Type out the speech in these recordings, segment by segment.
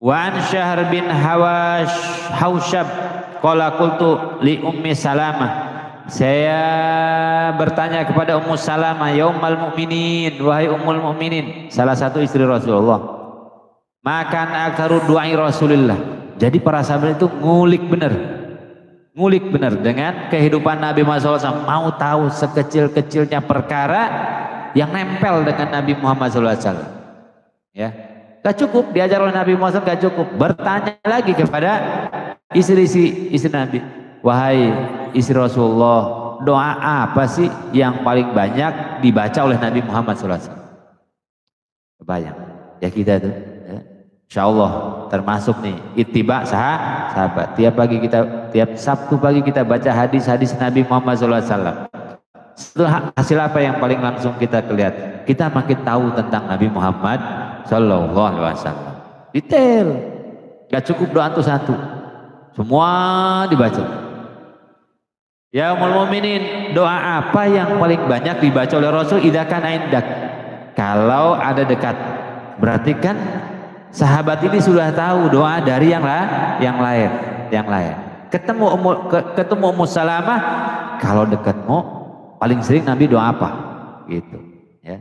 Wa an Syahr bin Hausyab qala qultu li Ummi Salamah, saya bertanya kepada Ummu Salamah, ya Ummul Mukminin, wahai Ummul Mukminin, salah satu istri Rasulullah, makan aktaru du'ai Rasulullah. Jadi para sahabat itu ngulik bener dengan kehidupan Nabi Muhammad SAW, mau tahu sekecil-kecilnya perkara yang nempel dengan Nabi Muhammad SAW. Ya, gak cukup diajar oleh Nabi Muhammad SAW, gak cukup, bertanya lagi kepada istri Nabi, wahai istri Rasulullah, doa apa sih yang paling banyak dibaca oleh Nabi Muhammad SAW? Kebayang ya kita tuh ya. Insya Allah termasuk nih ittiba sahabat. Tiap Sabtu pagi kita baca hadis-hadis Nabi Muhammad SAW. Setelah hasil apa yang paling langsung kita lihat? Kita makin tahu tentang Nabi Muhammad SAW. Detail, gak cukup doa itu satu, semua dibaca. Ya Ummul Mukminin, doa apa yang paling banyak dibaca oleh Rasul idza kana indak? Kalau ada dekat. Berarti kan sahabat ini sudah tahu doa dari yang lain. Ketemu Ummu Salamah, kalau dekatmu paling sering Nabi doa apa? Gitu, ya.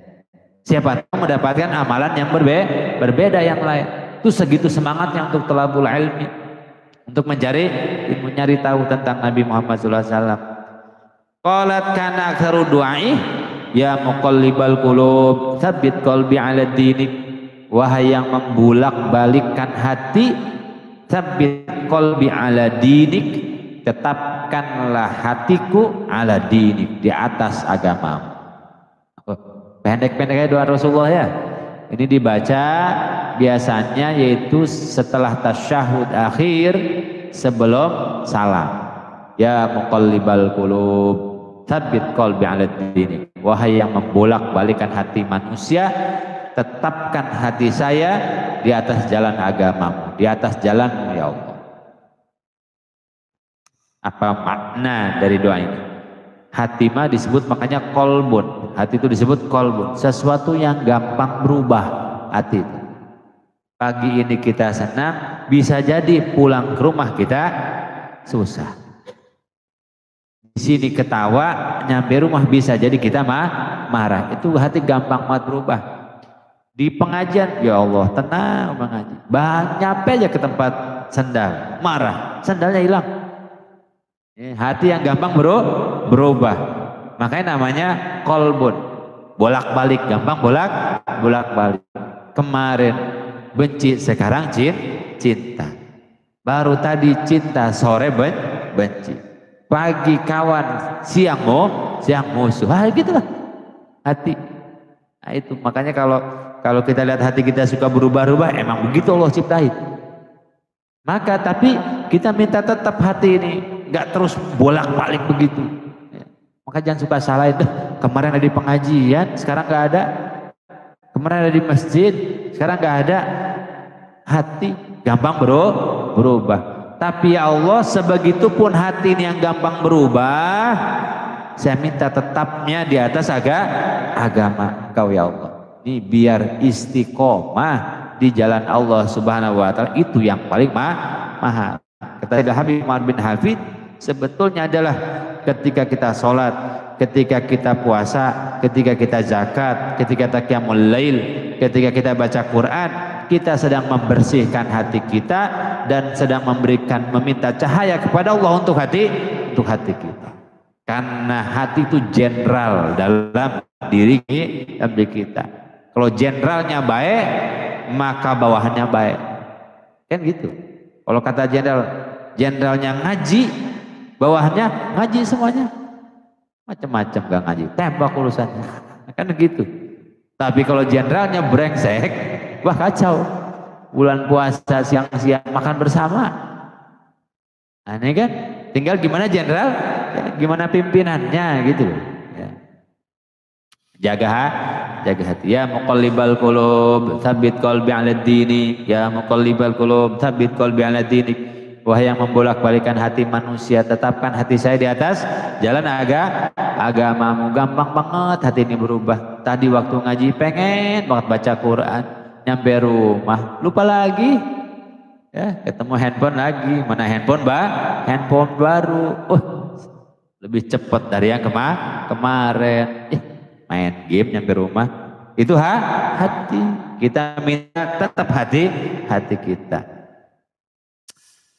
Siapa tahu mendapatkan amalan yang berbeda yang lain. Itu segitu semangatnya untuk thalabul ilmi, untuk mencari tahu tentang Nabi Muhammad SAW. Qalat kana aktsaru du'ai ya muqallibal qulub tsabbit qalbi 'ala dinik, wahai yang membulak-balikkan hati, tsabbit qalbi 'ala dinik, tetapkanlah hatiku 'ala dinik, di atas agamamu. Pendek-pendeknya doa Rasulullah ya. Ini dibaca biasanya yaitu setelah tasyahud akhir sebelum salam. Ya muqallibal qulub tsabbit qalbi 'ala dinik, wahai yang membolak-balikan hati manusia, tetapkan hati saya di atas jalan agamamu, di atas jalanmu ya Allah. Apa makna dari doa ini? Hati mah disebut makanya kolbun. Hati itu disebut kolbun, sesuatu yang gampang berubah hati itu. Pagi ini kita senang, bisa jadi pulang ke rumah kita susah. Di sini ketawa, nyampe rumah bisa jadi kita marah. Itu hati gampang banget berubah. Di pengajian, ya Allah tenang mengaji, nyampe aja ke tempat sendal, marah, sendalnya hilang. Hati yang gampang berubah, makanya namanya kolbun, bolak-balik, gampang bolak-balik. Kemarin benci, sekarang cinta. Baru tadi cinta, sore benci. Pagi kawan, siang musuh. Gitulah hati. Nah, itu makanya kalau kita lihat hati kita suka berubah-ubah, emang begitu Allah ciptain. Maka tapi kita minta tetap hati ini nggak terus bolak-balik begitu. Ya. Maka jangan suka salahin. Kemarin ada di pengajian, sekarang nggak ada. Kemarin ada di masjid, sekarang nggak ada. Hati gampang berubah. Tapi ya Allah, sebegitu pun hati ini yang gampang berubah, saya minta tetapnya di atas agama Kau ya Allah. Ini biar istiqomah di jalan Allah Subhanahu wa taala, itu yang paling mahal. Kata Habib Umar bin Hafid, sebetulnya adalah ketika kita sholat, ketika kita puasa, ketika kita zakat, ketika kita qiyamul lail, ketika kita baca Quran, kita sedang membersihkan hati kita dan sedang meminta cahaya kepada Allah untuk hati kita. Karena hati itu jenderal dalam diri kita. Kalau jenderalnya baik, maka bawahannya baik. Kan gitu. Kalau kata jenderalnya ngaji, bawahannya ngaji semuanya. Macam-macam gak ngaji, tembak urusannya. Kan gitu. Tapi kalau jenderalnya brengsek, wah kacau. Bulan puasa siang-siang makan bersama. Nah, ini kan tinggal gimana jenderal, ya, gimana pimpinannya gitu. Ya. Jaga hati. Ya muqallibal qulub tsabbit qalbi 'ala dinik. Ya muqallibal qulub tsabbit qalbi 'ala dinik. Wahai yang membolak-balikan hati manusia, tetapkan hati saya di atas jalan agamamu. Gampang banget hati ini berubah. Tadi waktu ngaji pengen banget baca Quran, nyampe rumah lupa lagi. Ya, ketemu handphone lagi. Mana handphone, Mbak? Handphone baru. Lebih cepat dari yang kemarin. Main game nyampe rumah. Itu hati. Kita minta tetap hati kita.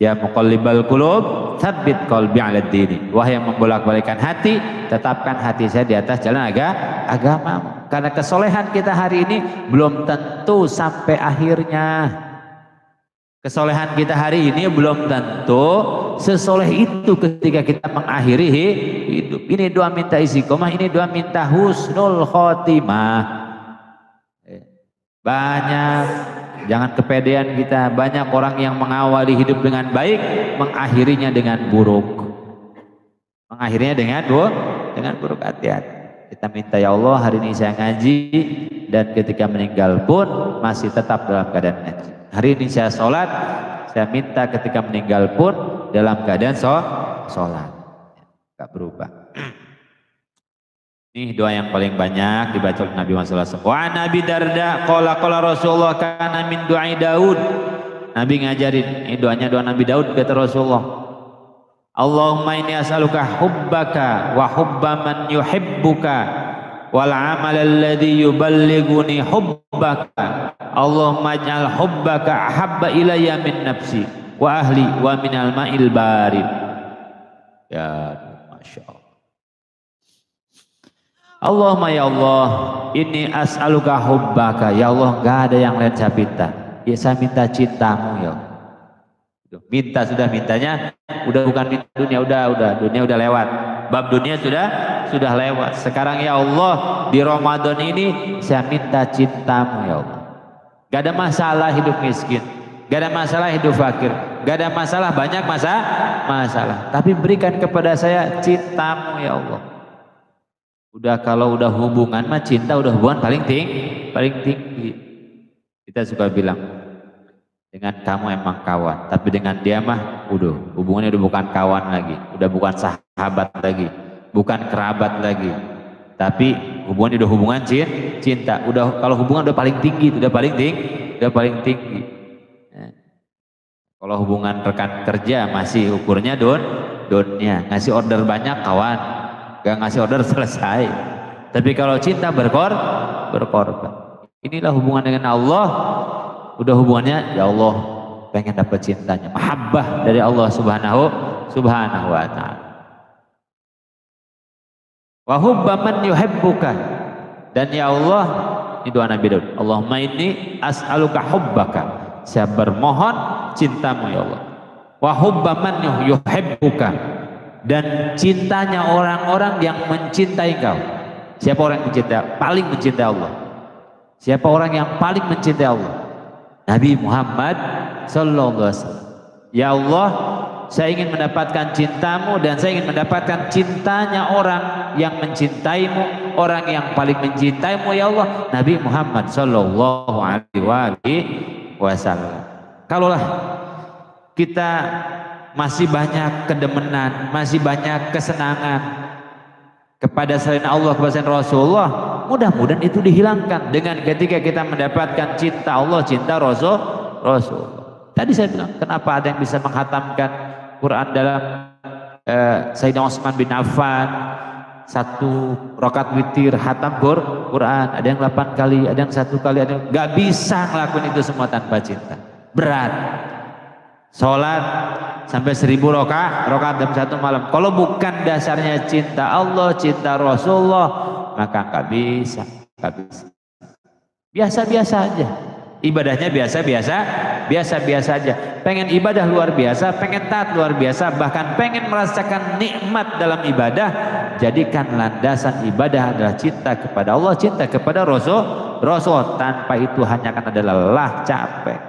Ya muqallibal qulub, tsabbit qalbi 'ala dini. Wahai yang membolak-balikkan hati, tetapkan hati saya di atas jalan agama. Karena kesolehan kita hari ini belum tentu sampai akhirnya. Kesolehan kita hari ini belum tentu sesoleh itu ketika kita mengakhiri hidup. Ini doa minta istiqomah, ini doa minta husnul khotimah. Banyak, jangan kepedean kita. Banyak orang yang mengawali hidup dengan baik, mengakhirinya dengan buruk. Mengakhirinya dengan buruk. Hati-hati. Kita minta, ya Allah, hari ini saya ngaji dan ketika meninggal pun masih tetap dalam keadaan ngaji. Hari ini saya sholat, saya minta ketika meninggal pun dalam keadaan sholat. Gak berubah. Ini doa yang paling banyak dibaca oleh Nabi Muhammad SAW. Wa Nabi Darda qala Rasulullah kana min du'ai Daud. Nabi ngajarin, ini doanya doa Nabi Daud, kata Rasulullah. Allahumma inni as'aluka hubbaka wa hubba man yuhibbuka wal amal alladhi yuballighuni hubbaka. Allahumma ij'al hubbaka ahabba ilayya min nafsi wa ahli wa minal ma'il barid. Ya, Masya Allah. Allahumma ya Allah, ini as'aluka hubbaka. Ya Allah, gak ada yang lain saya minta. Ya saya minta cintamu ya. Minta sudah, mintanya udah bukan minta dunia, udah dunia udah lewat. Bab dunia sudah lewat. Sekarang ya Allah, di Ramadan ini saya minta cintamu ya Allah. Gak ada masalah hidup miskin, gak ada masalah hidup fakir, gak ada masalah banyak masalah. Tapi berikan kepada saya cintamu ya Allah. Udah kalau udah hubungan mah cinta udah hubungan paling tinggi. Kita suka bilang dengan kamu emang kawan, tapi dengan dia mah udah hubungannya udah bukan kawan lagi, udah bukan sahabat lagi, bukan kerabat lagi. Tapi hubungan udah hubungan cinta. Udah kalau hubungan udah paling tinggi, udah paling tinggi. Kalau hubungan rekan kerja masih ukurnya donnya, ngasih order banyak kawan, gak ngasih order selesai. Tapi kalau cinta berkorban. Inilah hubungan dengan Allah. Udah hubungannya, ya Allah pengen dapat cintanya, mahabbah dari Allah subhanahu wa ta'ala. Wa hubba man yuhibbuka, dan ya Allah, ini doa Nabi Daud, Allahumma inni as'aluka hubbaka, saya bermohon cintamu ya Allah. Wa hubba man yuhibbuka, dan cintanya orang-orang yang mencintai kau. Siapa orang yang mencintai? Paling mencintai Allah. Siapa orang yang paling mencintai Allah? Nabi Muhammad sallallahu alaihi wasallam. Ya Allah, saya ingin mendapatkan cintamu dan saya ingin mendapatkan cintanya orang yang mencintaimu, orang yang paling mencintaimu ya Allah, Nabi Muhammad sallallahu alaihi wasallam. Kalaulah kita masih banyak kedemenan, masih banyak kesenangan kepada selain Allah, kepada selain Rasulullah, mudah-mudahan itu dihilangkan dengan ketika kita mendapatkan cinta Allah, cinta Rasulullah. Tadi saya bilang, kenapa ada yang bisa menghatamkan Quran dalam Sayyidina Utsman bin Affan, 1 rakaat witir hatam Quran, ada yang 8 kali, ada yang 1 kali, ada yang nggak bisa ngelakuin itu semua tanpa cinta. Berat. Sholat sampai 1000 rakaat dalam 1 malam. Kalau bukan dasarnya cinta Allah, cinta Rasulullah, maka nggak bisa. Biasa-biasa aja. Ibadahnya biasa-biasa aja. Pengen ibadah luar biasa, pengen taat luar biasa, bahkan pengen merasakan nikmat dalam ibadah, jadikan landasan ibadah adalah cinta kepada Allah, cinta kepada Rasul. Tanpa itu hanya akan ada lelah, capek.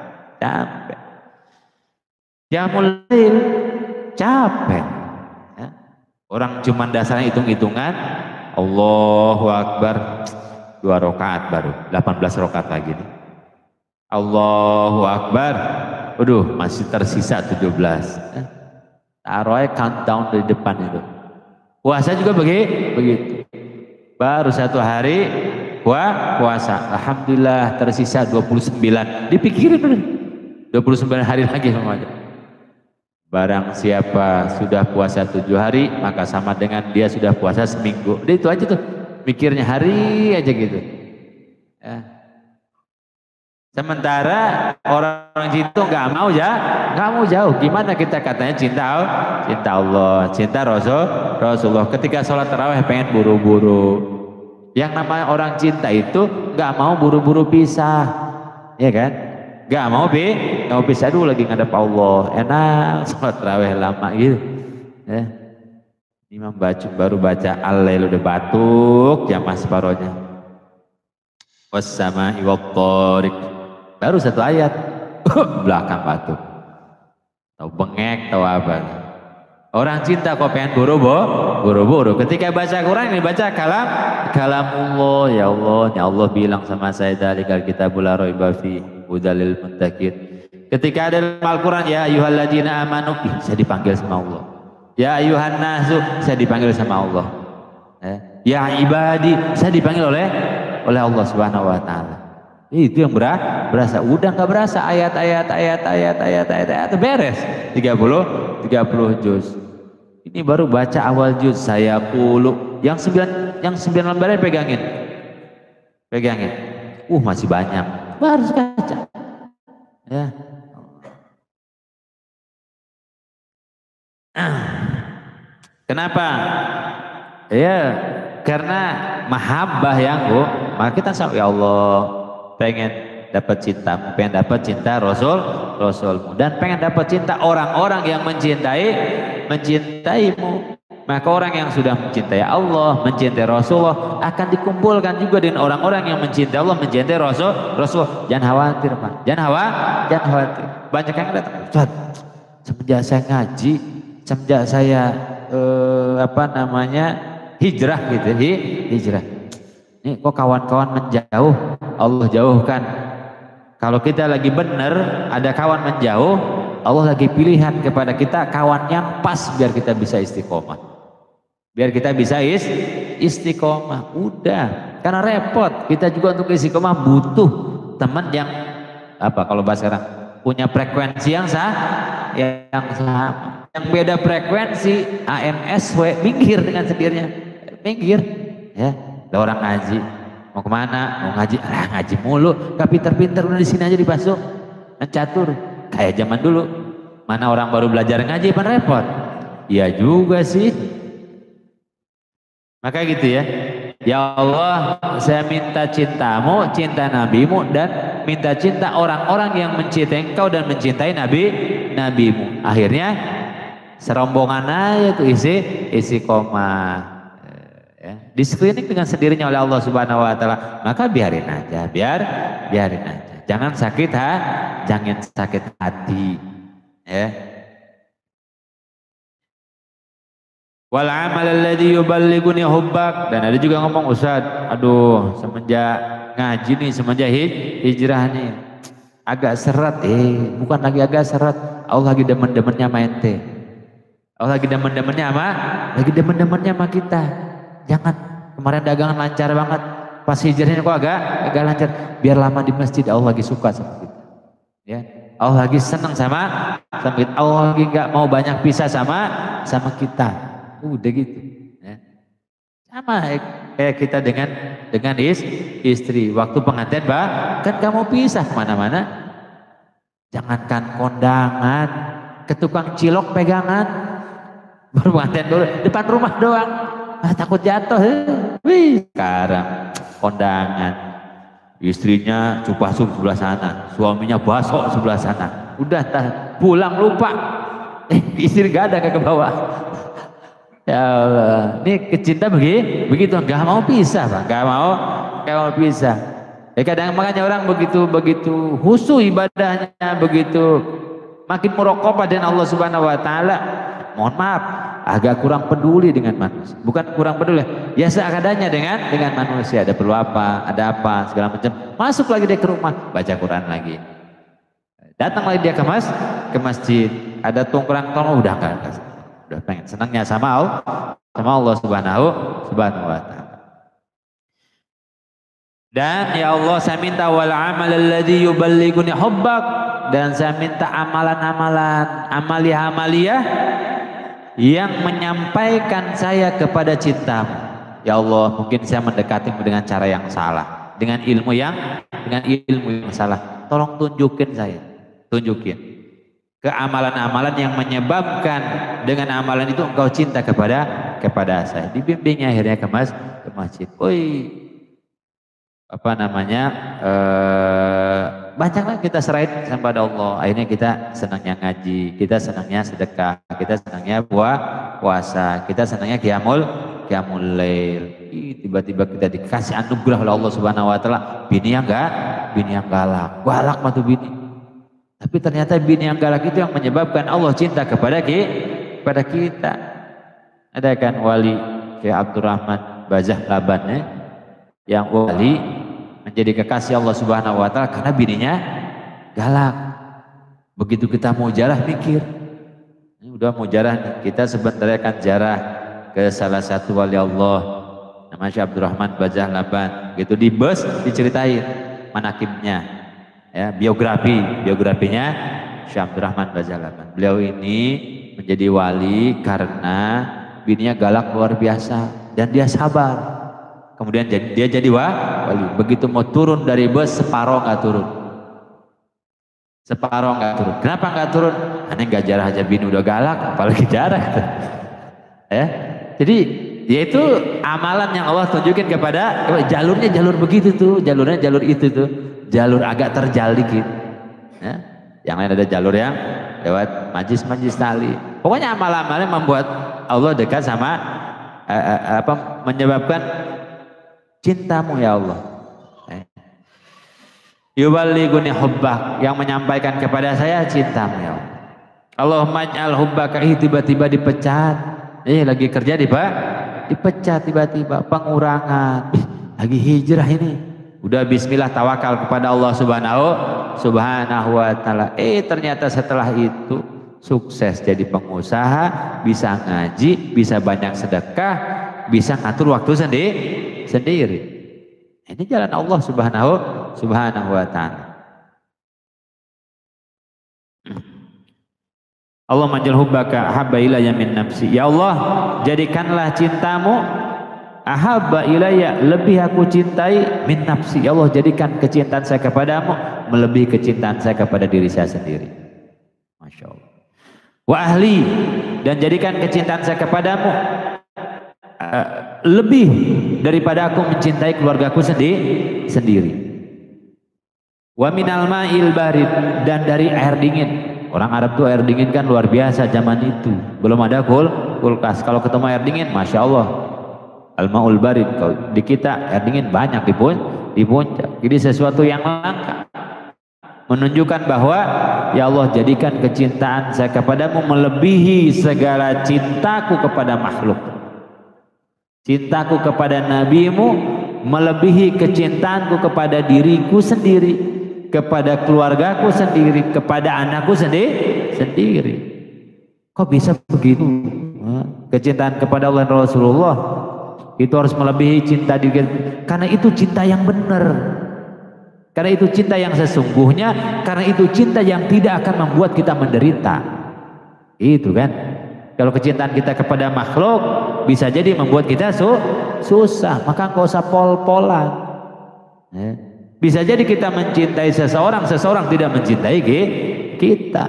Qiyamul lail capek. Ya. Orang cuma dasarnya hitung-hitungan, Allahu Akbar 2 rakaat baru 18 rakaat lagi nih. Allahu Akbar, waduh masih tersisa 17. Taruhnya countdown dari depan itu. Puasa juga begitu. Baru 1 hari puasa, alhamdulillah tersisa 29. Dipikirin 29 hari lagi semuanya. Barang siapa sudah puasa 7 hari, maka sama dengan dia sudah puasa seminggu. Udah itu aja tuh, mikirnya hari aja gitu. Ya. Sementara orang itu nggak mau jauh. Gimana kita katanya cinta Allah, cinta Rasulullah. Ketika sholat tarawih pengen buru-buru. Yang namanya orang cinta itu nggak mau buru-buru pisah, ya kan? Nggak mau pisah dulu lagi ngadep Allah. Enak sholat tarawih lama gitu. Ya. Imam baru baca Al-Lail udah batuk, jamaah separohnya. Was-sama'i wat-thariq. Baru satu ayat, belakang batuk. Tahu bengek, tahu apa. Orang cinta kok pengen buru-buru. Ketika baca Quran ini baca kalamullah. Ya Allah bilang sama saya dalikal kitabul la raiba fi hudalil muttaqin. Ketika ada dalam Al-Quran ya ayyuhalladzina amanu, saya dipanggil sama Allah. Ya ayyuhan nasu, saya dipanggil sama Allah. Ya ibadi, saya dipanggil oleh Allah Subhanahu wa taala. Itu yang berasa. Udah nggak berasa ayat beres 30 juz. Ini baru baca awal juz. Saya qulu yang 9 lembarnya pegangin. Masih banyak. Baru baca. Ya. Kenapa? Ya karena mahabbah yang maka kita sama ya Allah pengen dapat cintamu, pengen dapat cinta Rasulmu, dan pengen dapat cinta orang-orang yang mencintaimu. Maka orang yang sudah mencintai Allah, mencintai Rasulullah akan dikumpulkan juga dengan orang-orang yang mencintai Allah, mencintai Rasul. Jangan khawatir, Pak. Jangan khawatir. Banyak yang datang, Ustaz, semenjak saya ngaji, semenjak saya hijrah gitu, hijrah. Ini kok kawan-kawan menjauh, Allah jauhkan. Kalau kita lagi benar, ada kawan menjauh, Allah lagi pilihan kepada kita kawan yang pas biar kita bisa istiqomah. Istiqomah. Udah, karena repot. Kita juga untuk istiqomah butuh teman yang kalau bahasa sekarang punya frekuensi yang sama. Yang beda frekuensi, AMSW, minggir dengan sendirinya. Minggir, ya. Orang ngaji mau kemana? Mau ngaji, ngaji mulu. Gak pinter-pinter udah di sini aja dibasuh. Catur kayak zaman dulu. Mana orang baru belajar ngaji pan repot. Iya juga sih. Maka gitu ya. Ya Allah, saya minta cintamu, cinta nabimu, dan minta cinta orang-orang yang mencintai engkau dan mencintai nabimu. Akhirnya serombongan aja tuh isi koma. Di screening dengan sendirinya oleh Allah Subhanahu wa taala, maka biarin aja. Jangan sakit hati, ya. Wal amal alladhi yuballighuni hubbak. Dan ada juga ngomong, Ustaz, aduh semenjak ngaji nih, semenjak hijrah nih agak seret. Bukan lagi agak seret, Allah lagi demen-demennya sama ente. Allah lagi demen-demennya sama kita. Jangan, kemarin dagangan lancar banget, pas hijrahnya kok agak lancar. Biar lama di masjid, Allah lagi suka sama kita, ya. Allah lagi senang sama kita. Allah lagi nggak mau banyak pisah sama kita. Udah gitu, ya. Sama kayak kita dengan istri. Waktu pengantin, kan kamu pisah kemana-mana. Jangankan kondangan, ke tukang cilok pegangan. Baru pengantin dulu, depan rumah doang. Takut jatuh. Sekarang kondangan, istrinya cupasup sebelah sana, suaminya basok sebelah sana. Udah pulang lupa, istri gak ada ke bawah. Ya Allah, ini kecinta begitu, gak mau pisah, Pak. Gak mau pisah. Kadang makanya orang begitu khusyuk ibadahnya, begitu makin muraqabah dengan Allah Subhanahu wa taala. Mohon maaf, agak kurang peduli dengan manusia. Bukan kurang peduli, ya seadanya dengan manusia. Ada perlu apa, ada apa, segala macam. Masuk lagi dia ke rumah, baca Quran lagi. Datang lagi dia ke masjid. Ada tongkrong udah enggak. Udah pengen senangnya sama Allah Subhanahu wa taala. Dan ya Allah, saya minta wal amal alladzi yuballighuni hubbak, dan saya minta amalan-amalan, amalia-amalia yang menyampaikan saya kepada cintamu. Ya Allah, mungkin saya mendekatimu dengan cara yang salah, dengan ilmu yang salah. Tolong tunjukin saya, tunjukin ke amalan-amalan yang menyebabkan dengan amalan itu engkau cinta kepada saya. Dibimbingnya akhirnya ke masjid. Banyaklah kita serahin kepada Allah. Akhirnya kita senangnya ngaji, kita senangnya sedekah, kita senangnya puasa, kita senangnya qiyamul lail. Tiba-tiba kita dikasih anugerah oleh Allah Subhanahu wa taala, bini yang galak mah tuh bini. Tapi ternyata bini yang galak itu yang menyebabkan Allah cinta kepada kita. Ada kan wali kayak Abdurrahman Bajah Laban yang wali menjadi kekasih Allah Subhanahu wa taala karena bininya galak. Begitu kita mau jarah mikir. Ini udah mau jarah nih. Kita sebenarnya akan jarah ke salah satu wali Allah namanya Syekh Abdurrahman Bajah Laban. Gitu di bus diceritain manakibnya. Ya, biografinya Syekh Abdurrahman Bajah Laban. Beliau ini menjadi wali karena bininya galak luar biasa dan dia sabar. Kemudian dia jadi wali. Begitu mau turun dari bus separoh nggak turun. Kenapa nggak turun? Aneh nggak jarah aja bini udah galak, apalagi jarah. Ya, jadi yaitu amalan yang Allah tunjukin kepada jalurnya jalur begitu tuh, jalurnya jalur itu tuh, jalur agak terjal dikit. Ya. Yang lain ada jalur yang lewat majlis tali. Pokoknya amal-amalnya membuat Allah dekat sama menyebabkan cintamu ya Allah. Yuballighuni hubbak, yang menyampaikan kepada saya cintamu ya Allah. Allahumma ij'al hubbaka, tiba-tiba dipecat. Lagi kerja dipecat tiba-tiba, pengurangan. Lagi hijrah ini. Udah bismillah tawakal kepada Allah Subhanahu wa taala. Ternyata setelah itu sukses jadi pengusaha, bisa ngaji, bisa banyak sedekah, bisa ngatur waktu sendiri. Ini jalan Allah Subhanahu wa taala. Allah majal hubbaka ahabba ilayya min nafsi. Ya Allah, jadikanlah cintamu ahabba ilayya, lebih aku cintai min nafsi. Ya Allah, jadikan kecintaan saya kepadamu melebihi kecintaan saya kepada diri saya sendiri. Masya Allah. Wa ahli, dan jadikan kecintaan saya kepadamu lebih daripada aku mencintai keluargaku sendiri. Wa minal ma'il barid, dan dari air dingin. Orang Arab tuh air dingin kan luar biasa zaman itu. Belum ada kulkas. Kalau ketemu air dingin, Masya Allah. Al-ma'ul barid. Kalau di kita air dingin banyak di puncak. Jadi sesuatu yang langka. Menunjukkan bahwa ya Allah, jadikan kecintaan saya kepadamu melebihi segala cintaku kepada makhluk. Cintaku kepada nabimu melebihi kecintaanku kepada diriku sendiri, kepada keluargaku sendiri, kepada anakku sendiri. Kok bisa begitu? Kecintaan kepada Allah dan Rasulullah itu harus melebihi cinta diri, karena itu cinta yang benar, karena itu cinta yang sesungguhnya, karena itu cinta yang tidak akan membuat kita menderita. Itu kan. Kalau kecintaan kita kepada makhluk bisa jadi membuat kita susah, maka nggak usah pol-polan. Bisa jadi kita mencintai seseorang tidak mencintai kita.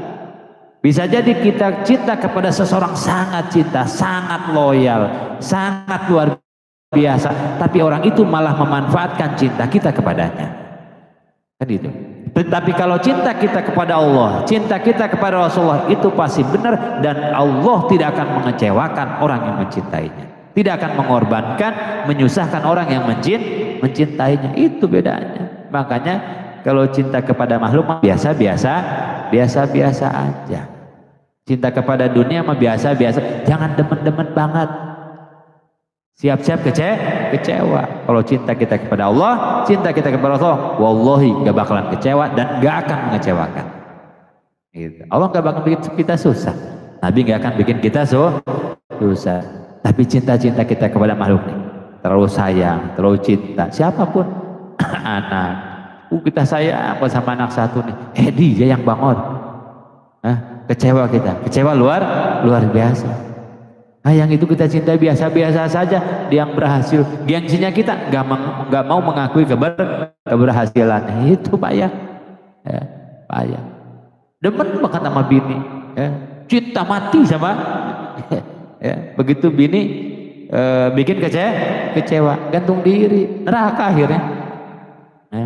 Bisa jadi kita cinta kepada seseorang sangat cinta, sangat loyal, sangat luar biasa, tapi orang itu malah memanfaatkan cinta kita kepadanya. Kan itu. Tetapi kalau cinta kita kepada Allah, cinta kita kepada Rasulullah, itu pasti benar, dan Allah tidak akan mengecewakan orang yang mencintainya, tidak akan mengorbankan, menyusahkan orang yang mencintainya. Itu bedanya. Makanya kalau cinta kepada makhluk biasa-biasa aja. Cinta kepada dunia mah biasa-biasa, jangan demen-demen banget. Siap-siap kecewa. Kalau cinta kita kepada Allah, cinta kita kepada Rasulullah, wallahi gak bakalan kecewa dan gak akan mengecewakan. Gitu. Allah gak bakalan bikin kita susah, Nabi gak akan bikin kita susah. Tapi cinta-cinta kita kepada makhluk nih, terlalu sayang, terlalu cinta, siapapun, anak, Kita sayang sama anak satu nih, dia yang bangun. Kecewa kita, kecewa luar biasa. Yang itu kita cinta biasa-biasa saja, dia yang berhasil. Gengsinya kita nggak mau mengakui keberhasilan. Itu payah. Payah. Demen banget sama bini, cinta mati sama. Begitu bini bikin kecewa, gantung diri, neraka akhirnya.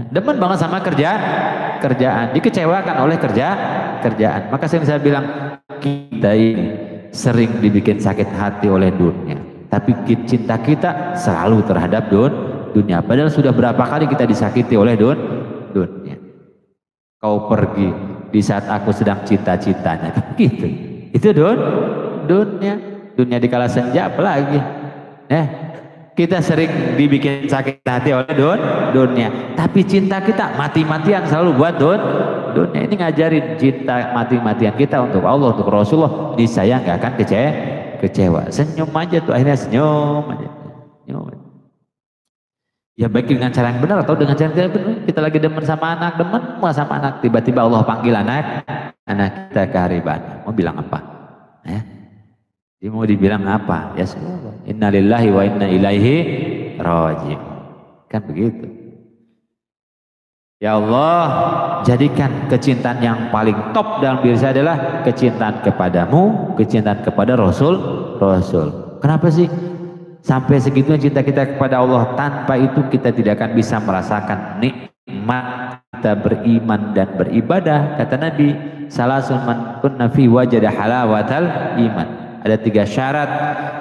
Demen banget sama kerjaan, dikecewakan oleh kerjaan. Maka saya bilang, kita ini sering dibikin sakit hati oleh dunia, tapi cinta kita selalu terhadap dunia. Padahal sudah berapa kali kita disakiti oleh dunia. Kau pergi di saat aku sedang cita-citanya, gitu. Itu dunia dikala senja apalagi. Kita sering dibikin sakit hati oleh dunia, tapi cinta kita mati-matian selalu buat dunia. Ini ngajarin cinta mati-matian kita untuk Allah, untuk Rasulullah, disayang gak akan kecewa. Senyum aja tuh, akhirnya senyum aja. Ya baik dengan cara yang benar atau dengan cara yang tidak benar. Kita lagi demen sama anak, tiba-tiba Allah panggil anak kita kehariban. Mau bilang apa? Dia mau dibilang apa? Ya semua. Innalillahi wa inna ilaihi raji'un. Kan begitu. Ya Allah, jadikan kecintaan yang paling top dalam diri saya adalah kecintaan kepadamu, kecintaan kepada Rasul. Kenapa sih? Sampai segitunya cinta kita kepada Allah. Tanpa itu kita tidak akan bisa merasakan nikmat kita beriman dan beribadah. Kata Nabi, salasun man kunna fi wajada halawatal iman. Ada 3 syarat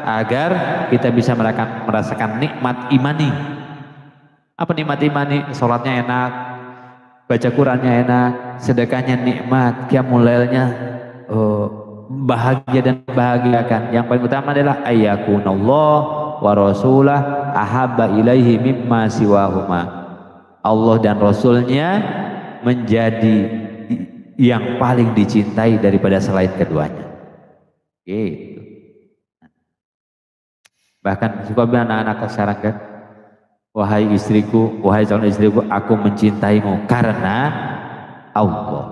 agar kita bisa merasakan nikmat imani. Apa nikmat imani? Sholatnya enak, baca Qurannya enak, sedekahnya nikmat, qiyamul lailnya bahagia dan bahagiakan. Yang paling utama adalah ayyakunallah wa rasulah ahabba ilaihi mimma siwahuma. Allah dan Rasulnya menjadi yang paling dicintai daripada selain keduanya. Gitu. Bahkan suka bilang anak-anak sekarang kan, wahai istriku, wahai calon istriku, aku mencintaimu karena Allah.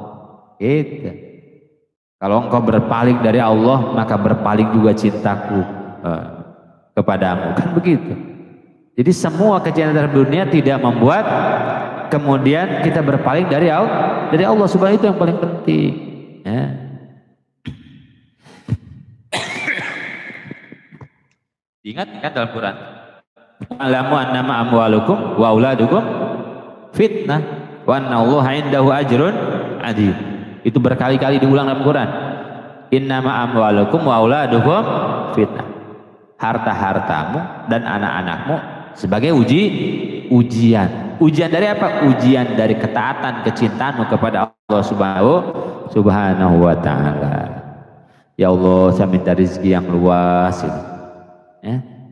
Gitu. Kalau engkau berpaling dari Allah, maka berpaling juga cintaku kepadamu. Kan begitu. Jadi semua kecintaan dalam dunia tidak membuat kemudian kita berpaling dari Allah. Dari Allah subhanahu, itu yang paling penting. Ingat kan dalam Quran, alamu annama amwalukum wa auladukum fitnah wa annallaha indahu ajrun adzim. Itu berkali-kali diulang dalam Quran. Innama amwalukum wa auladukum fitnah. Harta-hartamu dan anak-anakmu sebagai ujian. Ujian dari apa? Ujian dari ketaatan, kecintaanmu kepada Allah subhanahu wa ta'ala. Ya Allah, saya minta rezeki yang luas ini.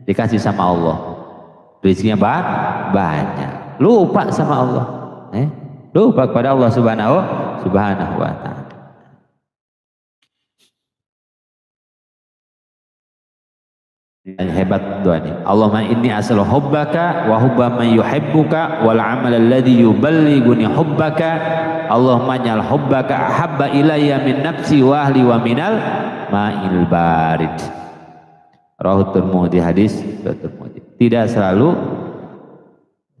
Dikasih sama Allah, rezekinya banyak, lupa sama Allah, lupa kepada Allah subhanahu wa ta'ala. Hebat doa ini. Allahumma inni as'alu hubbaka wa hubba man yuhibbuka wal amal alladhi yuballighuni hubbaka. Allahumma ja'al hubbaka ahabba ilayya min nafsi wa ahli wa minal ma'il barid. Rawahu Tirmidzi, hadis Tirmidzi.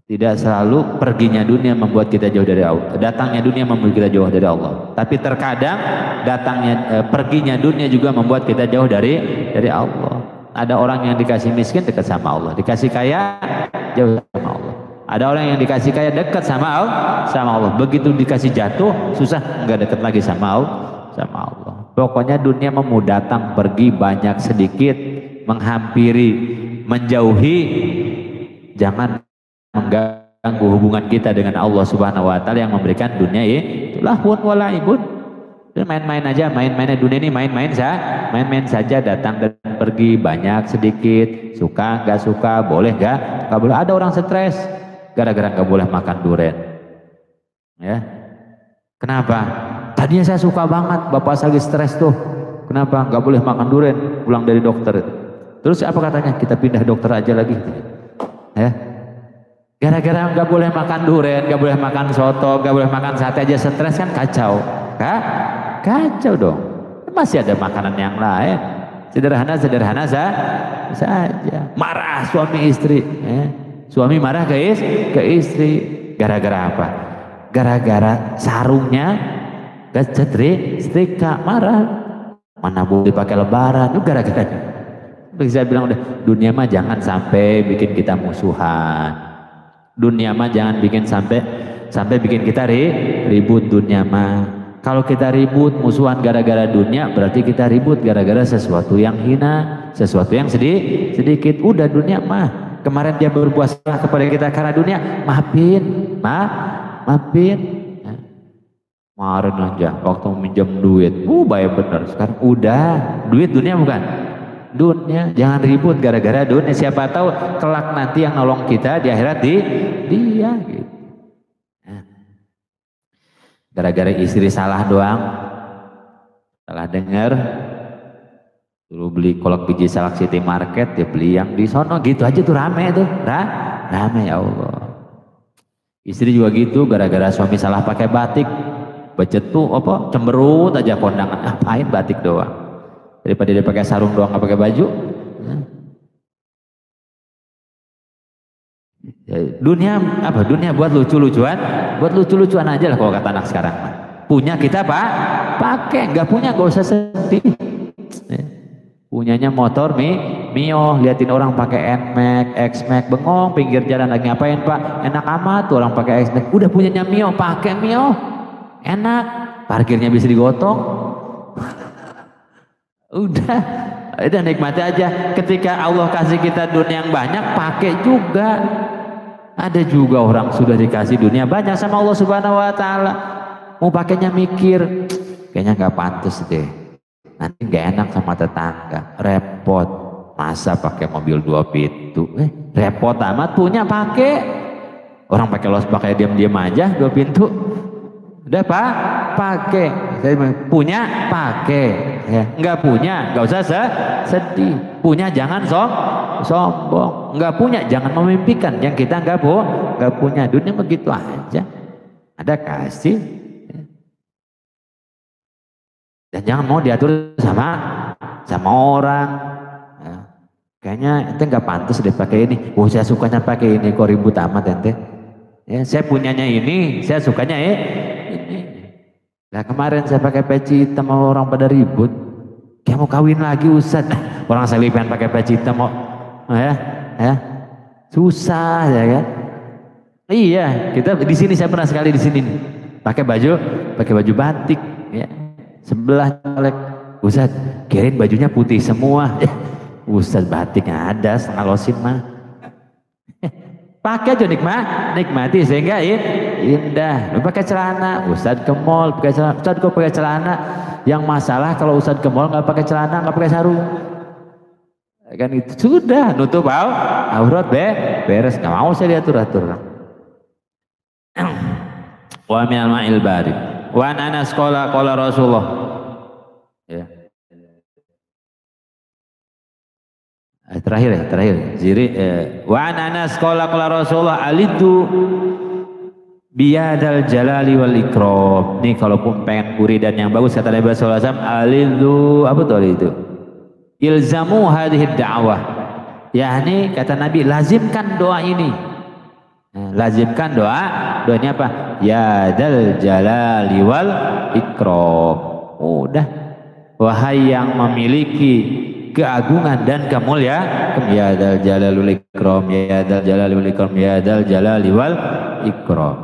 Tidak selalu perginya dunia membuat kita jauh dari Allah. Datangnya dunia membuat kita jauh dari Allah. Tapi terkadang perginya dunia juga membuat kita jauh dari Allah. Ada orang yang dikasih miskin dekat sama Allah, dikasih kaya jauh sama Allah. Ada orang yang dikasih kaya dekat sama Allah. Begitu dikasih jatuh susah, nggak dekat lagi sama Allah. Pokoknya dunia mau datang pergi, banyak sedikit, menghampiri, menjauhi, jangan mengganggu hubungan kita dengan Allah subhanahu wa ta'ala yang memberikan dunia ini. Lahun wa la'ibun. Main-main aja, main-mainnya dunia ini main-main saja, datang dan pergi, banyak sedikit, suka nggak suka, boleh nggak boleh. Ada orang stres gara-gara nggak boleh makan durian. Ya, kenapa? Tadinya saya suka banget, bapak saya lagi stres tuh. Kenapa nggak boleh makan durian? Pulang dari dokter itu. Terus apa katanya? Kita pindah dokter aja lagi. Ya, Gara-gara nggak boleh makan durian, nggak boleh makan soto, nggak boleh makan sate aja stres kan kacau. Kacau dong. Masih ada makanan yang lain. Sederhana saja. Marah suami istri. Suami marah ke istri. Gara-gara apa? Gara-gara sarungnya setrika marah. Mana boleh dipakai lebaran? Itu gara-gara. Saya bilang udah, dunia mah jangan sampai bikin kita musuhan. Dunia mah jangan bikin sampai bikin kita ribut. Dunia mah kalau kita ribut musuhan gara-gara dunia, berarti kita ribut gara-gara sesuatu yang hina, sesuatu yang sedikit. Udah dunia mah, kemarin dia berbuat salah kepada kita karena dunia, maafin. Kemarin aja waktu minjem duit, bayar bener. Sekarang udah, duit dunia bukan? Dunia, jangan ribut gara-gara dunia. Siapa tahu kelak nanti yang nolong kita di akhirat dia gitu. Gara-gara istri salah doang, salah dengar, dulu beli kolak biji salak City Market, dia beli yang di sono gitu aja tuh rame tuh, rame ya Allah. Istri juga gitu, gara-gara suami salah pakai batik, becet tuh apa cemberut aja kondangan, ngapain batik doang. Daripada dia pakai sarung doang nggak pakai baju. Ya, dunia apa? Dunia buat lucu-lucuan aja lah kalau kata anak sekarang. Punya kita pakai, nggak punya gak usah sedih. Punyanya motor Mio, liatin orang pakai Nmax, Xmax, bengong pinggir jalan lagi ngapain Pak? Enak amat tuh orang pakai Xmax. Udah punyanya Mio, pakai Mio, enak. Parkirnya bisa digotong. Udah nikmati aja. Ketika Allah kasih kita dunia yang banyak, pakai juga. Ada juga orang sudah dikasih dunia banyak sama Allah Subhanahu Wa Taala, mau pakainya mikir, kayaknya nggak pantas deh. Nanti nggak enak sama tetangga, repot. Masa pakai mobil 2 pintu? Repot amat, punya pakai. Orang pakai los pakai diam-diam aja 2 pintu. Udah pakai. Punya pakai. Ya, nggak punya nggak usah sedih. Punya jangan sombong. Nggak punya jangan memimpikan yang kita nggak punya. Dunia begitu aja. Ada kasih. Dan jangan mau diatur sama orang. Ya, kayaknya ente nggak pantas deh pakai ini. Saya sukanya pakai ini, kok ribut amat ente. Ya, saya punyanya ini, saya sukanya ini. Nah kemarin saya pakai peci hitam, mau orang pada ribut. Kayak mau kawin lagi Ustaz. Orang saya pengen pakai peci hitam mau, ya, susah ya kan? Iya, kita di sini saya pernah sekali di sini nih, pakai baju batik, ya. Sebelah caleg, Ustaz, kirain bajunya putih semua. Ustaz batiknya ada setengah losin mah. Pakai aja nikmati sehingga indah. Lu pakai celana, Ustaz ke mall pakai celana. Ustaz kok pakai celana? Yang masalah kalau Ustaz ke mall nggak pakai celana, nggak pakai sarung. Kan itu sudah nutup aurat beres. Nggak mau saya diatur-atur. Wa minal ma'il barid. Wa anas qala Rasulullah. Ya. Terakhir Ziri wa anas qala Rasulullah alitu biyadal jalali wal ikram. Nih kalaupun pengen dan yang bagus kata Nabi sallallahu alaihi wasallam, alitu apa tuh itu? Ilzamu hadhihi da'wah. Yakni kata Nabi lazimkan doa ini. Lazimkan doa ini apa? Ya dal jalali wal ikram. Udah. Wahai yang memiliki keagungan dan kemuliaan, ya dal jalali wal ikram, ya dal jalali wal ikram, ya dal jalali wal ikram.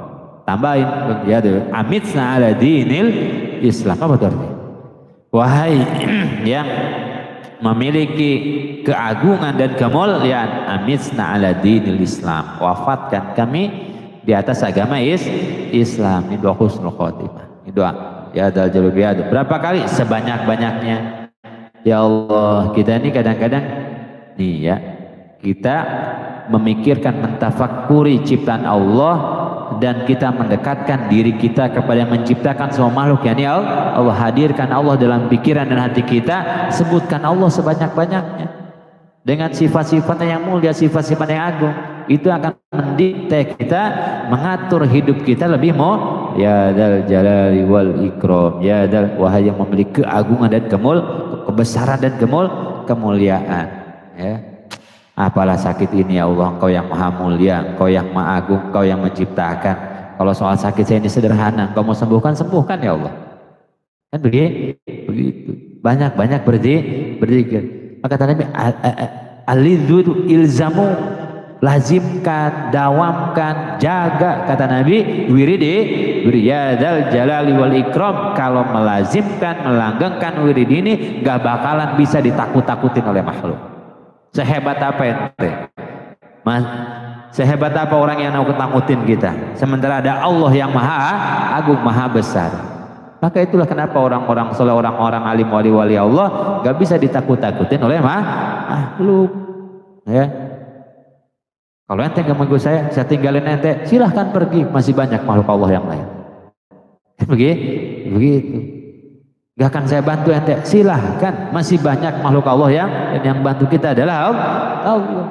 Tambahin ya amitsna ala dinil Islam. Apa tuh artinya? Wahai yang memiliki keagungan dan kemuliaan, amitsna ala dinil Islam, wafatkan kami di atas agama Islam. Ini doa husnul khotimah. Ini doa ya dal jalali ya. Berapa kali? Sebanyak-banyaknya. Ya Allah, kita ini kadang-kadang nih ya, kita memikirkan, mentafakuri ciptaan Allah, dan kita mendekatkan diri kita kepada yang menciptakan semua makhluk, yakni Allah. Hadirkan Allah dalam pikiran dan hati kita, sebutkan Allah sebanyak-banyaknya dengan sifat-sifatnya yang mulia, sifat-sifatnya yang agung. itu akan mendikte kita, mengatur hidup kita lebih ya dal jalali wal ikram, ya dal, wahai yang memiliki keagungan dan kebesaran dan kemuliaan. Ya. Apalah sakit ini ya Allah, Engkau yang maha mulia, Engkau yang maha agung, Engkau yang menciptakan. Kalau soal sakit saya ini sederhana, Engkau mau sembuhkan, sembuhkan ya Allah. Kan begitu. Banyak berzikir. Maka kata Nabi, alidhu ilzamu, lazimkan, dawamkan, jaga, kata Nabi, wirid ya dzal jalali wal ikram. Kalau melazimkan, melanggengkan wirid ini, gak bakalan bisa ditakut-takutin oleh makhluk. Sehebat apa ente? Sehebat apa orang yang nakut-nakutin kita? Sementara ada Allah yang maha agung, maha besar. Maka itulah kenapa orang-orang soleh, orang-orang alim, wali-wali Allah gak bisa ditakut-takutin oleh makhluk. Ya. Kalau ente gak mau ikut saya tinggalin ente, silahkan pergi. Masih banyak makhluk Allah yang lain. Begitu. Gak akan saya bantu ente, silahkan. Masih banyak makhluk Allah yang bantu kita adalah Allah.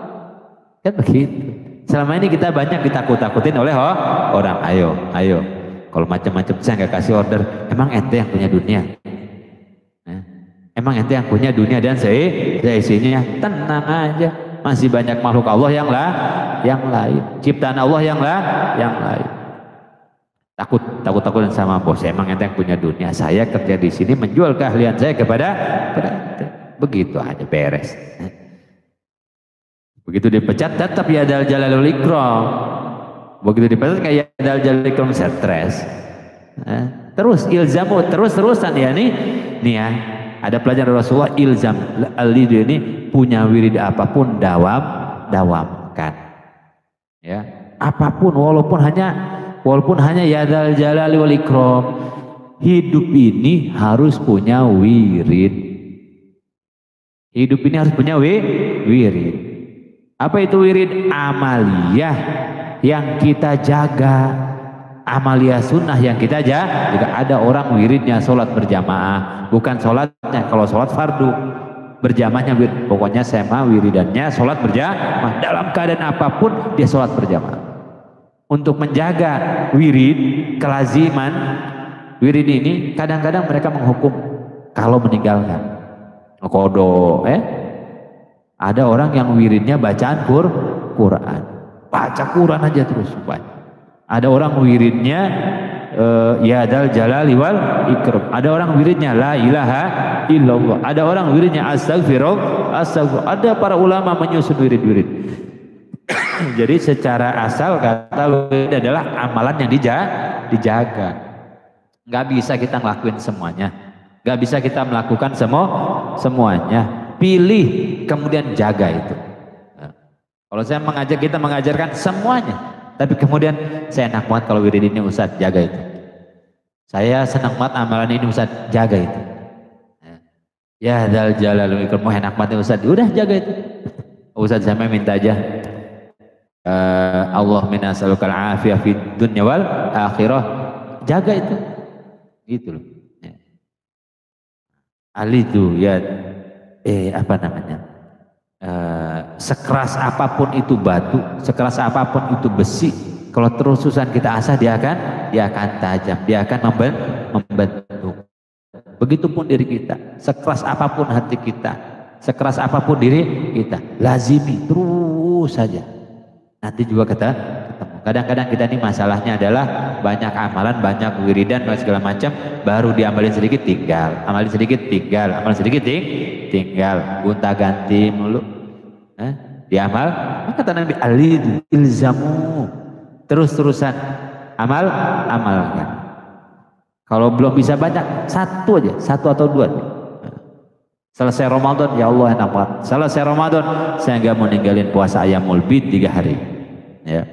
Kan begitu. Selama ini kita banyak ditakut-takutin oleh orang. Ayo. Kalau macam-macam saya nggak kasih order. Emang ente yang punya dunia? Emang ente yang punya dunia dan seisinya? Tenang aja. Masih banyak makhluk Allah yang lain. Ciptaan Allah yang lain. Takut-takutin sama bos. Emang ente yang punya dunia? Saya kerja di sini menjual keahlian saya kepada ente. Begitu aja beres. Begitu dipecat tetap ya dal jalalul ikram. Begitu dipecat kayak dal jalalul ikram, stres. Terus ilzamu, terus-terusan ya nih ya. Ada pelajaran Rasulullah, ilzam al-lidu ini punya wirid apapun dawamkan. Ya, apapun walaupun hanya ya dal jalali wal ikram. Hidup ini harus punya wirid. Hidup ini harus punya wirid. Apa itu wirid? Amaliyah yang kita jaga, amaliyah sunnah yang kita jaga. Jika ada orang wiridnya sholat berjamaah, bukan sholatnya, kalau sholat fardu berjamaahnya wirid. Pokoknya saya mau wiridannya sholat berjamaah, dalam keadaan apapun dia sholat berjamaah. Untuk menjaga wirid, kelaziman wirid ini, kadang-kadang mereka menghukum kalau meninggalkan qada. Ada orang yang wiridnya bacaan Quran, baca Quran aja terus. Ada orang wiridnya ya dal jalali wal ikram. Ada orang wiridnya la ilaha illallah. Ada orang wiridnya astagfirullah. Ada para ulama menyusun wirid-wirid. Jadi secara asal kata wirid adalah amalan yang dijaga. Nggak bisa kita ngelakuin semuanya. Nggak bisa kita melakukan semuanya. Pilih kemudian jaga itu. Kalau saya kita mengajarkan semuanya, tapi kemudian saya enak banget kalau wirid ini Ustaz, jaga itu. Saya senang banget amalan ini Ustaz, jaga itu. Ya dal jalalul ikram, enak banget Ustaz, udah jaga itu. Ustaz saya minta aja Allah minna as'alukal afiyah fid dunya wal akhirah, jaga itu. Gitu loh. Alidu ya sekeras apapun itu batu, sekeras apapun itu besi, kalau terusan kita asah dia akan tajam, dia akan membentuk. Begitupun diri kita, sekeras apapun hati kita, sekeras apapun diri kita, lazimi terus saja, nanti juga ketemu. Kadang-kadang kita ini masalahnya adalah banyak amalan, banyak wiridan, segala macam, baru diamalin sedikit tinggal, amalin sedikit tinggal, amalin sedikit tinggal, gonta-ganti mulu. Diamal, maka kata Nabi alidu ilzamu, terus-terusan amalkan. Kalau belum bisa banyak, satu aja, satu atau dua. Selesai Ramadan, ya Allah enak banget. Selesai Ramadan, saya nggak mau ninggalin puasa Ayyamul Bid 3 hari. Ya.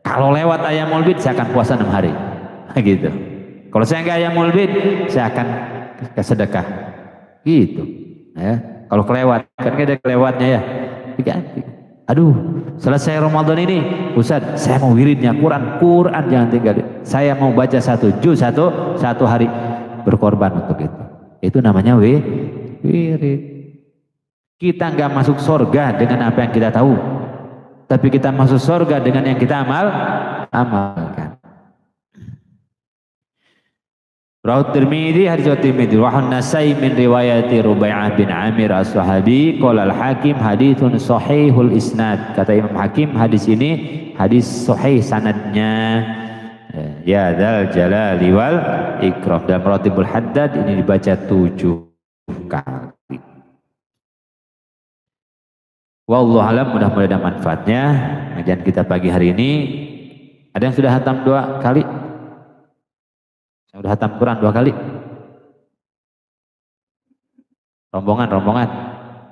Kalau lewat Ayyamul Bid, saya akan puasa 6 hari. Gitu. Kalau saya nggak Ayyamul Bid, saya akan sedekah. Gitu. Ya. Kalau kelewat, kan ada kelewatnya ya. Diganti. Aduh, selesai Ramadan ini, Ustaz, saya mau wiridnya Quran jangan tinggalin. Saya mau baca 1 juz satu hari, berkorban untuk itu. Itu namanya wirid. Kita nggak masuk surga dengan apa yang kita tahu. tapi kita masuk surga dengan yang kita amalkan. Rawahu Tirmidzi, hadis Tirmidzi, wa An-Nasai min riwayati Rubai'ah bin Amir As-Sahabi, qala Al-Hakim haditsun sahihul isnad. Kata Imam Hakim, hadis ini hadis sahih sanadnya. Ya dzal jalali wal ikram. Dalam Ratibul Haddad ini dibaca 7 kali. Wallahu alam, mudah-mudahan ada manfaatnya. Kajian kita pagi hari ini. Ada yang sudah hatam 2 kali? Sudah hatam Quran 2 kali? Rombongan.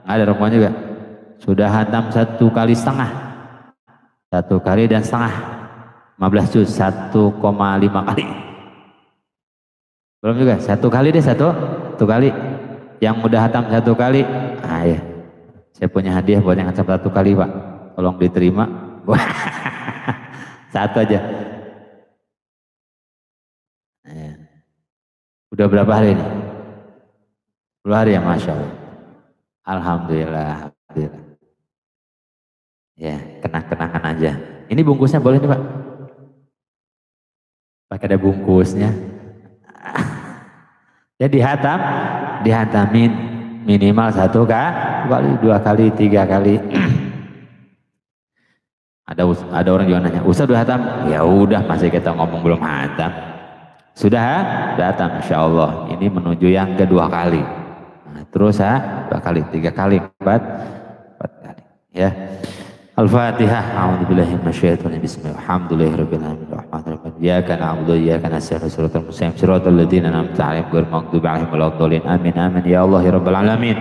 Ada rombongan juga. Sudah hatam 1 kali setengah. 1 kali dan setengah. 15 juz, 1,5 kali. Belum juga? 1 kali deh, 1 kali. Yang udah hatam 1 kali, ya. Saya punya hadiah buat yang hatam 1 kali, Pak. Tolong diterima. 1 aja. Udah berapa hari ini? 10 hari ya, Masya Allah. Alhamdulillah. Ya, kenang-kenangan aja. Ini bungkusnya boleh nih, Pak? Pakai ada bungkusnya. Ya dihatamin minimal 1 kali, 2 kali, 3 kali. Ada orang juga nanya, Ustaz udah hatam? Ya udah, masih kita ngomong belum hatam. Sudah hatam, Insya Allah. Ini menuju yang kedua kali. Nah, terus 2 kali, 3 kali, 4 kali. Ya. Al-Fatihah. A'udzubillahi minasyaitonir rajim. Bismillahirrahmanirrahim. Alhamdulillahirabbil alamin. Arrahmanirrahim. Iyyaka na'budu wa iyyaka nasta'in. Shiratal mustaqim. Shiratal ladzina an'amta 'alaihim ghairil maghdubi 'alaihim waladdallin. Amin. Ya Allah ya rabbal alamin.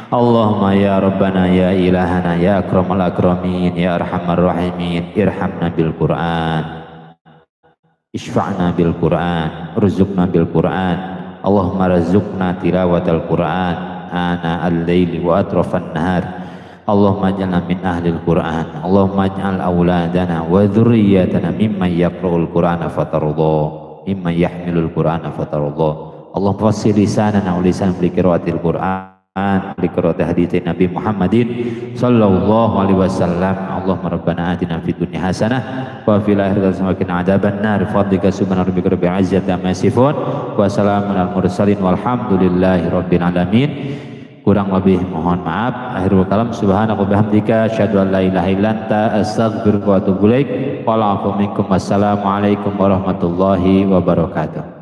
Allahumma ya Rabbana ya ilahana ya akramal akramin ya arhamar rahimin, irhamna bil Qur'an, isfa'na bil Qur'an, urzuqna bil Qur'an. Allahumma razuqna tilawatal Qur'an ana al-laili wa atrafan nahar. Allahumma ij'alna min ahlil Qur'an. Allahumma ij'al auladana wa dzurriyyatana mimman yaqra'ul Qur'ana fatarudha, mimman yahmilul Qur'ana fatarudha. Allahumma fassir lisanana wa lisan bi qiraatil Qur'an, li qiraati hadits Nabi Muhammadin sallallahu alaihi wasallam. Allahumma rabbana atina fid dunya hasanah wa fil akhirati hasanah wa qina adzabannar. Fadlika subhana rabbika rabbil izzati amma yasifun wa salamun alal mursalin walhamdulillahi rabbil alamin. Kurang lebih mohon maaf. Akhirul kalam, subhanaka wa bihamdika asyhadu an la ilaha illa anta astaghfiruka wa atubu ilaik. Wassalamualaikum warahmatullahi wabarakatuh.